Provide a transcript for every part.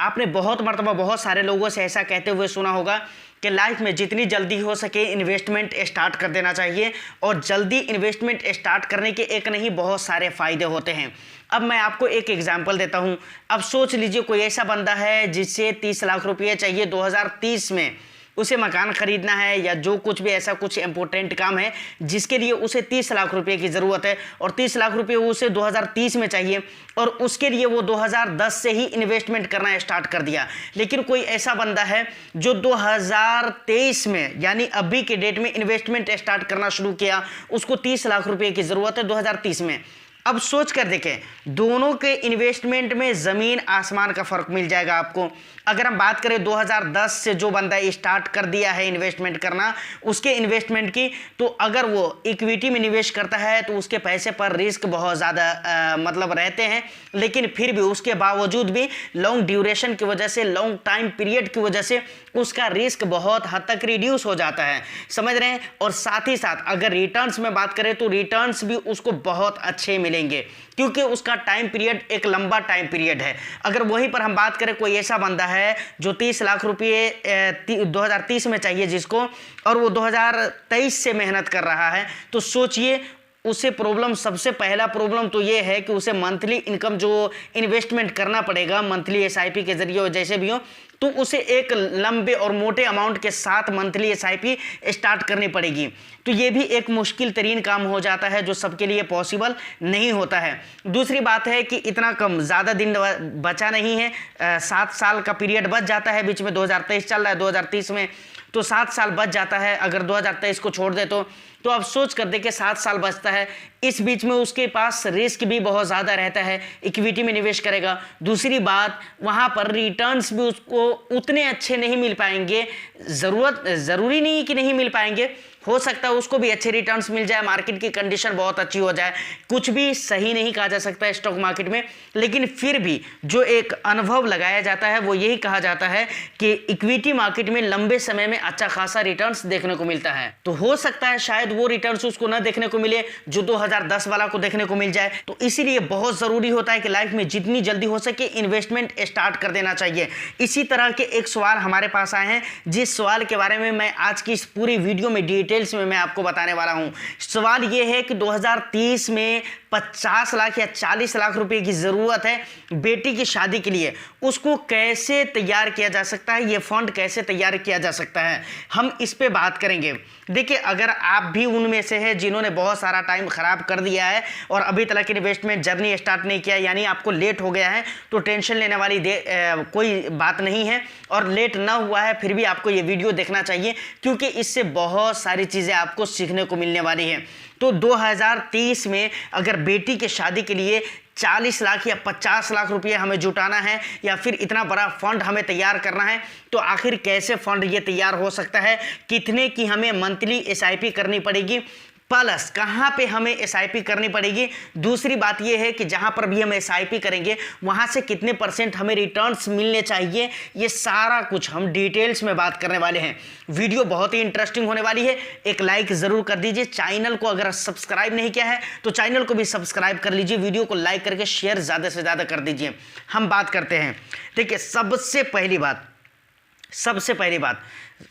आपने बहुत मर्तबा बहुत सारे लोगों से ऐसा कहते हुए सुना होगा कि लाइफ में जितनी जल्दी हो सके इन्वेस्टमेंट स्टार्ट कर देना चाहिए, और जल्दी इन्वेस्टमेंट स्टार्ट करने के एक नहीं बहुत सारे फ़ायदे होते हैं। अब मैं आपको एक एग्जांपल देता हूं। अब सोच लीजिए कोई ऐसा बंदा है जिसे 30 लाख रुपये चाहिए 2030 में, उसे मकान खरीदना है या जो कुछ भी ऐसा कुछ इंपॉर्टेंट काम है जिसके लिए उसे 30 लाख रुपए की ज़रूरत है, और 30 लाख रुपए उसे 2030 में चाहिए, और उसके लिए वो 2010 से ही इन्वेस्टमेंट करना स्टार्ट कर दिया। लेकिन कोई ऐसा बंदा है जो 2023 में यानी अभी के डेट में इन्वेस्टमेंट स्टार्ट करना शुरू किया, उसको 30 लाख रुपए की ज़रूरत है 2030 में। अब सोच कर देखें, दोनों के इन्वेस्टमेंट में ज़मीन आसमान का फ़र्क मिल जाएगा आपको। अगर हम बात करें 2010 से जो बंदा स्टार्ट कर दिया है इन्वेस्टमेंट करना, उसके इन्वेस्टमेंट की, तो अगर वो इक्विटी में निवेश करता है तो उसके पैसे पर रिस्क बहुत ज़्यादा मतलब रहते हैं, लेकिन फिर भी उसके बावजूद भी लॉन्ग ड्यूरेशन की वजह से, लॉन्ग टाइम पीरियड की वजह से उसका रिस्क बहुत हद तक रिड्यूस हो जाता है, समझ रहे हैं। और साथ ही साथ अगर रिटर्न्स में बात करें तो रिटर्न्स भी उसको बहुत अच्छे मिलेंगे, क्योंकि उसका टाइम पीरियड एक लंबा टाइम पीरियड है। अगर वहीं पर हम बात करें कोई ऐसा बंदा है जो 30 लाख रुपये 2030 में चाहिए जिसको, और वो 2023 से मेहनत कर रहा है, तो सोचिए उसे प्रॉब्लम, सबसे पहला प्रॉब्लम तो ये है कि उसे मंथली इनकम जो इन्वेस्टमेंट करना पड़ेगा मंथली एसआईपी के जरिए और जैसे भी हो, तो उसे एक लंबे और मोटे अमाउंट के साथ मंथली एसआईपी स्टार्ट करनी पड़ेगी। तो ये भी एक मुश्किल तरीन काम हो जाता है जो सबके लिए पॉसिबल नहीं होता है। दूसरी बात है कि इतना कम, ज़्यादा दिन बचा नहीं है, 7 साल का पीरियड बच जाता है बीच में। 2023 चल रहा है, 2030 में तो 7 साल बच जाता है अगर 2023 को छोड़ दे तो अब सोच कर दे कि 7 साल बचता है। इस बीच में उसके पास रिस्क भी बहुत ज़्यादा रहता है, इक्विटी में निवेश करेगा। दूसरी बात, वहाँ पर रिटर्न्स भी उसको उतने अच्छे नहीं मिल पाएंगे, ज़रूरी नहीं कि नहीं मिल पाएंगे, हो सकता है उसको भी अच्छे रिटर्न्स मिल जाए, मार्केट की कंडीशन बहुत अच्छी हो जाए। कुछ भी सही नहीं कहा जा सकता है स्टॉक मार्केट में, लेकिन फिर भी जो एक अनुभव लगाया जाता है वो यही कहा जाता है कि इक्विटी मार्केट में लंबे समय में अच्छा खासा रिटर्न्स देखने को मिलता है। तो हो सकता है शायद वो रिटर्न्स उसको ना देखने को मिले जो 2010 वाला को देखने को मिल जाए। तो इसीलिए बहुत ज़रूरी होता है कि लाइफ में जितनी जल्दी हो सके इन्वेस्टमेंट स्टार्ट कर देना चाहिए। इसी तरह के एक सवाल हमारे पास आए हैं, जिस सवाल के बारे में मैं आज की इस पूरी वीडियो में डिटेल्स में मैं आपको बताने वाला हूं। सवाल यह है कि 2030 में 50 लाख या 40 लाख रुपए की ज़रूरत है बेटी की शादी के लिए, उसको कैसे तैयार किया जा सकता है, ये फंड कैसे तैयार किया जा सकता है, हम इस पे बात करेंगे। देखिए, अगर आप भी उनमें से हैं जिन्होंने बहुत सारा टाइम ख़राब कर दिया है और अभी तक इन्वेस्टमेंट जर्नी स्टार्ट नहीं किया, यानी आपको लेट हो गया है, तो टेंशन लेने वाली कोई बात नहीं है, और लेट ना हुआ है फिर भी आपको ये वीडियो देखना चाहिए, क्योंकि इससे बहुत सारी चीज़ें आपको सीखने को मिलने वाली हैं। तो 2030 में अगर बेटी के शादी के लिए 40 लाख या 50 लाख रुपए हमें जुटाना है, या फिर इतना बड़ा फंड हमें तैयार करना है, तो आखिर कैसे फंड ये तैयार हो सकता है, कितने की हमें मंथली एसआईपी करनी पड़ेगी, प्लस कहाँ पे हमें एसआईपी करनी पड़ेगी। दूसरी बात यह है कि जहाँ पर भी हम एसआईपी करेंगे वहाँ से कितने % हमें रिटर्न्स मिलने चाहिए, ये सारा कुछ हम डिटेल्स में बात करने वाले हैं। वीडियो बहुत ही इंटरेस्टिंग होने वाली है, एक लाइक ज़रूर कर दीजिए। चैनल को अगर सब्सक्राइब नहीं किया है तो चैनल को भी सब्सक्राइब कर लीजिए, वीडियो को लाइक करके शेयर ज़्यादा से ज़्यादा कर दीजिए। हम बात करते हैं। देखिए, सबसे पहली बात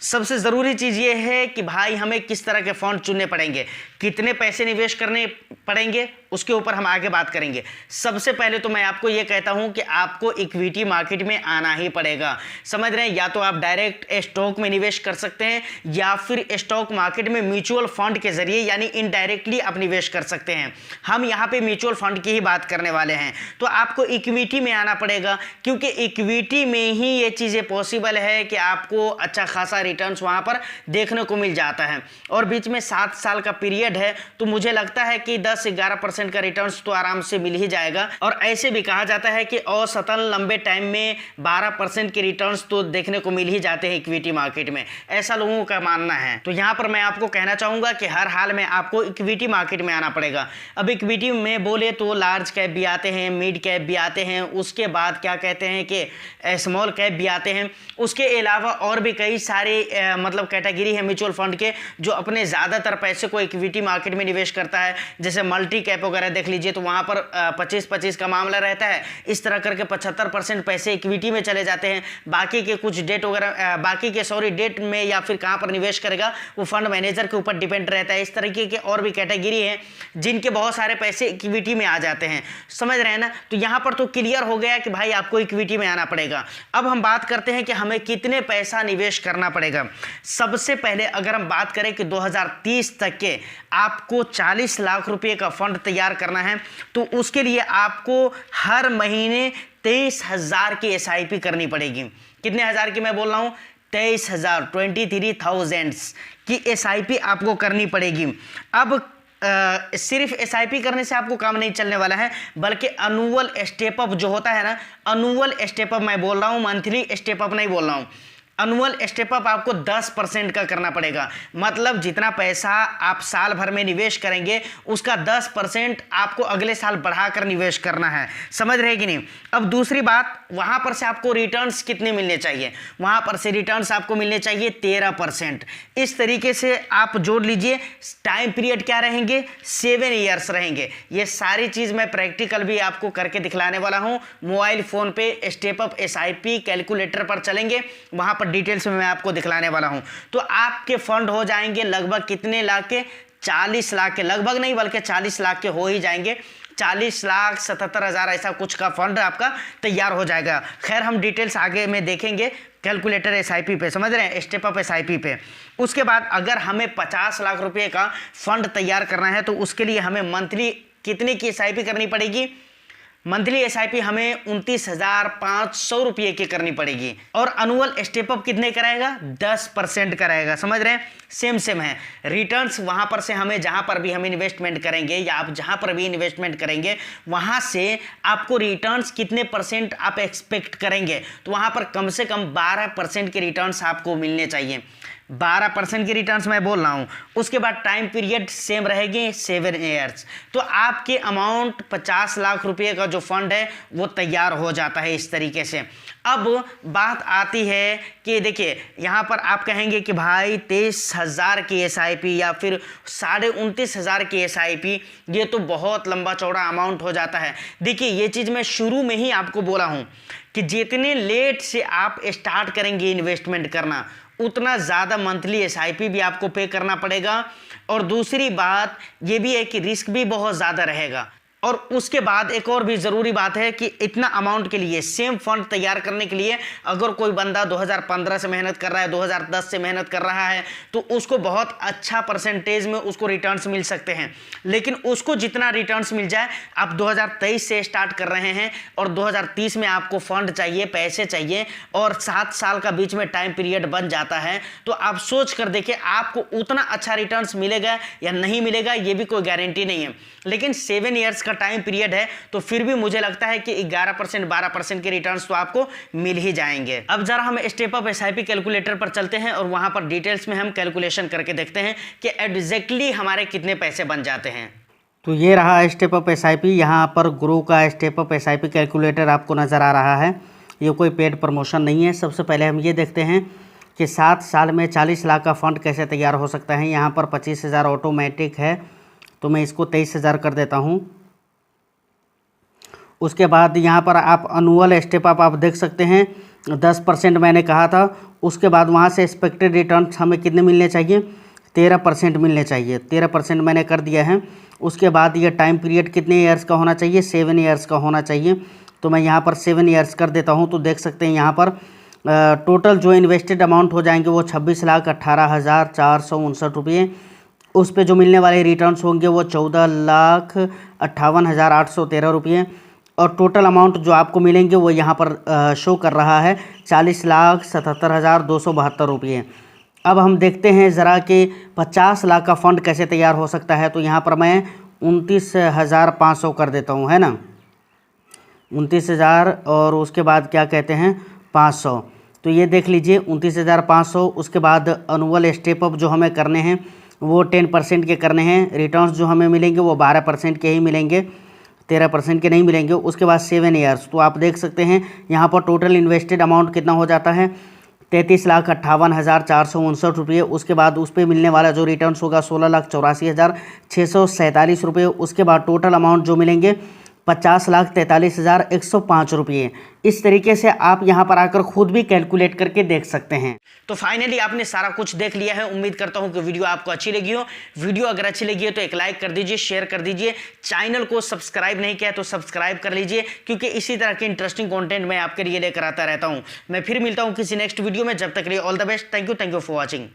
सबसे ज़रूरी चीज़ ये है कि भाई हमें किस तरह के फंड चुनने पड़ेंगे, कितने पैसे निवेश करने पड़ेंगे, उसके ऊपर हम आगे बात करेंगे। सबसे पहले तो मैं आपको ये कहता हूँ कि आपको इक्विटी मार्केट में आना ही पड़ेगा, समझ रहे हैं। या तो आप डायरेक्ट स्टॉक में निवेश कर सकते हैं, या फिर स्टॉक मार्केट में म्यूचुअल फंड के जरिए यानी इनडायरेक्टली आप निवेश कर सकते हैं। हम यहाँ पे म्यूचुअल फंड की ही बात करने वाले हैं। तो आपको इक्विटी में आना पड़ेगा, क्योंकि इक्विटी में ही ये चीज़ें पॉसिबल है कि आपको अच्छा खासा रिटर्न्स वहां पर देखने को मिल जाता है। और बीच में 7 साल का पीरियड है, तो मुझे लगता है कि 10-11% का रिटर्न्स तो आराम से मिल ही जाएगा। और ऐसे भी कहा जाता है कि औसतन लंबे टाइम में 12% के रिटर्न्स तो देखने को मिल ही जाते हैं इक्विटी मार्केट में, ऐसा लोगों का मानना है। तो यहां पर मैं आपको कहना चाहूंगा कि हर हाल में आपको इक्विटी मार्केट में आना पड़ेगा। अब इक्विटी में बोले तो लार्ज कैप भी आते हैं, मिड कैप भी आते हैं, उसके बाद क्या कहते हैं कि स्मॉल कैप भी आते हैं। उसके अलावा और भी कई सारे सारे मतलब कैटेगरी है म्यूचुअल फंड के जो अपने ज़्यादातर पैसे को इक्विटी मार्केट में निवेश करता है। जैसे मल्टी कैप वगैरह देख लीजिए तो वहाँ पर 25-25 का मामला रहता है। इस तरह करके 75% पैसे इक्विटी में चले जाते हैं। बाकी के कुछ डेट वगैरह डेट में या फिर कहाँ पर निवेश करेगा वो फंड मैनेजर के ऊपर डिपेंड रहता है। इस तरीके के और भी कैटेगरी हैं जिनके बहुत सारे पैसे इक्विटी में आ जाते हैं, समझ रहे हैं ना। तो यहाँ पर तो क्लियर हो गया कि भाई आपको इक्विटी में आना पड़ेगा। अब हम बात करते हैं कि हमें कितने पैसा निवेश करना पड़ेगा। सबसे पहले अगर हम बात करें कि 2030 तक के आपको 40 लाख रुपए का फंड तैयार करना है तो उसके लिए आपको हर महीने 23,000 की SIP करनी पड़ेगी। कितने हज़ार की मैं बोल रहा हूँ? 23,000, 23,000 की SIP आपको करनी पड़ेगी। अब सिर्फ SIP करने से आपको काम नहीं चलने वाला है, बल्कि अनुअल स्टेप अप जो होता है ना, अनुअल स्टेप अप मैं बोल रहा हूँ, मंथली स्टेप अप नहीं बोल रहा हूँ। अनुअल स्टेप अप आपको 10% का करना पड़ेगा। मतलब जितना पैसा आप साल भर में निवेश करेंगे उसका 10% आपको अगले साल बढ़ाकर निवेश करना है, समझ रहे कि नहीं। अब दूसरी बात, वहाँ पर से आपको रिटर्न्स कितने मिलने चाहिए? वहाँ पर से रिटर्न्स आपको मिलने चाहिए 13%। इस तरीके से आप जोड़ लीजिए। टाइम पीरियड क्या रहेंगे? 7 ईयर्स रहेंगे। ये सारी चीज़ मैं प्रैक्टिकल भी आपको करके दिखलाने वाला हूँ। मोबाइल फ़ोन पे स्टेप अप SIP कैलकुलेटर पर चलेंगे, वहाँ पर डिटेल्स में मैं आपको दिखलाने वाला हूं। तो आपके फंड हो जाएंगे लगभग कितने लाख के? 40 लाख के, लगभग नहीं बल्कि 40 लाख के हो ही जाएंगे। 40,77,000 ऐसा कुछ का फंड आपका तैयार हो जाएगा। खैर हम डिटेल्स आगे में देखेंगे कैलकुलेटर SIP पे, समझ रहे हैं, स्टेप अप SIP पे। उसके बाद अगर हमें 50 लाख रुपए का फंड तैयार करना है तो उसके लिए हमें मंथली कितने की SIP करनी पड़ेगी? मंथली SIP हमें 29,500 रुपये की करनी पड़ेगी। और अनुअल स्टेप अप कितने कराएगा? 10% कराएगा, समझ रहे हैं, सेम है। रिटर्न्स वहाँ पर से हमें जहाँ पर भी हम इन्वेस्टमेंट करेंगे या आप जहाँ पर भी इन्वेस्टमेंट करेंगे वहाँ से आपको रिटर्न्स कितने % आप एक्सपेक्ट करेंगे? तो वहाँ पर कम से कम 12% के रिटर्न्स आपको मिलने चाहिए। 12% की रिटर्न्स मैं बोल रहा हूँ। उसके बाद टाइम पीरियड सेम रहेगी 7 ईयर्स। तो आपके अमाउंट 50 लाख रुपए का जो फंड है वो तैयार हो जाता है इस तरीके से। अब बात आती है कि देखिए यहाँ पर आप कहेंगे कि भाई 23,000 की SIP या फिर 29,500 की SIP, ये तो बहुत लंबा चौड़ा अमाउंट हो जाता है। देखिए ये चीज़ मैं शुरू में ही आपको बोला हूँ कि जितने लेट से आप स्टार्ट करेंगे इन्वेस्टमेंट करना उतना ज़्यादा मंथली SIP भी आपको पे करना पड़ेगा। और दूसरी बात ये भी है कि रिस्क भी बहुत ज़्यादा रहेगा। और उसके बाद एक और भी ज़रूरी बात है कि इतना अमाउंट के लिए, सेम फंड तैयार करने के लिए अगर कोई बंदा 2015 से मेहनत कर रहा है, 2010 से मेहनत कर रहा है तो उसको बहुत अच्छा परसेंटेज में उसको रिटर्न्स मिल सकते हैं। लेकिन उसको जितना रिटर्न्स मिल जाए, आप 2023 से स्टार्ट कर रहे हैं और 2030 में आपको फंड चाहिए, पैसे चाहिए और 7 साल का बीच में टाइम पीरियड बन जाता है, तो आप सोच कर देखिए आपको उतना अच्छा रिटर्न्स मिलेगा या नहीं मिलेगा, ये भी कोई गारंटी नहीं है। लेकिन 7 ईयर्स का टाइम पीरियड है तो फिर भी मुझे लगता है कि 11% 12% के रिटर्न्स तो आपको मिल ही जाएंगे। अब जरा हम स्टेप अप SIP कैलकुलेटर पर चलते हैं और वहां पर डिटेल्स में हम कैलकुलेशन करके देखते हैं कि एग्जैक्टली हमारे कितने पैसे बन जाते हैं। तो ये रहा स्टेप अप SIP। यहाँ पर ग्रो का स्टेप अप SIP कैलकुलेटर आपको नज़र आ रहा है। ये कोई पेड प्रमोशन नहीं है। सबसे पहले हम ये देखते हैं कि 7 साल में 40 लाख का फंड कैसे तैयार हो सकता है। यहाँ पर 25,000 ऑटोमेटिक है तो मैं इसको 23,000 कर देता हूँ। उसके बाद यहाँ पर आप अनुअल स्टेप अप आप देख सकते हैं 10% मैंने कहा था। उसके बाद वहाँ से एक्सपेक्टेड रिटर्न हमें कितने मिलने चाहिए? 13% मिलने चाहिए। 13% मैंने कर दिया है। उसके बाद ये टाइम पीरियड कितने ईयर्स का होना चाहिए? 7 ईयर्स का होना चाहिए। तो मैं यहाँ पर 7 ईयर्स कर देता हूँ। तो देख सकते हैं यहाँ पर टोटल जो इन्वेस्टेड अमाउंट हो जाएंगे वो 26,18,459 रुपये। उस पे जो मिलने वाले रिटर्न्स होंगे वो 14,58,813 रुपये। और टोटल अमाउंट जो आपको मिलेंगे वो यहाँ पर शो कर रहा है 40,77,272 रुपये। अब हम देखते हैं ज़रा कि 50 लाख का फ़ंड कैसे तैयार हो सकता है। तो यहाँ पर मैं 29,500 कर देता हूँ, है ना, 29,000 और उसके बाद क्या कहते हैं 500। तो ये देख लीजिए 29,500। उसके बाद अनुअल स्टेप अप जो हमें करने हैं वो 10% के करने हैं। रिटर्न्स जो हमें मिलेंगे वो 12% के ही मिलेंगे, 13% के नहीं मिलेंगे। उसके बाद 7 ईयर्स। तो आप देख सकते हैं यहाँ पर टोटल इन्वेस्टेड अमाउंट कितना हो जाता है 33,58,459 उसके बाद उस पर मिलने वाला जो रिटर्न्स होगा 16,84,647 रुपये। उसके बाद टोटल अमाउंट जो मिलेंगे 50,43,105 रुपये। इस तरीके से आप यहाँ पर आकर खुद भी कैलकुलेट करके देख सकते हैं। तो फाइनली आपने सारा कुछ देख लिया है। उम्मीद करता हूँ कि वीडियो आपको अच्छी लगी हो। वीडियो अगर अच्छी लगी है तो एक लाइक कर दीजिए, शेयर कर दीजिए। चैनल को सब्सक्राइब नहीं किया तो सब्सक्राइब कर लीजिए, क्योंकि इसी तरह के इंटरेस्टिंग कंटेंट मैं आपके लिए लेकर आता रहता हूँ। मैं फिर मिलता हूँ किसी नेक्स्ट वीडियो में। जब तक के लिए all the best. Thank you for watching.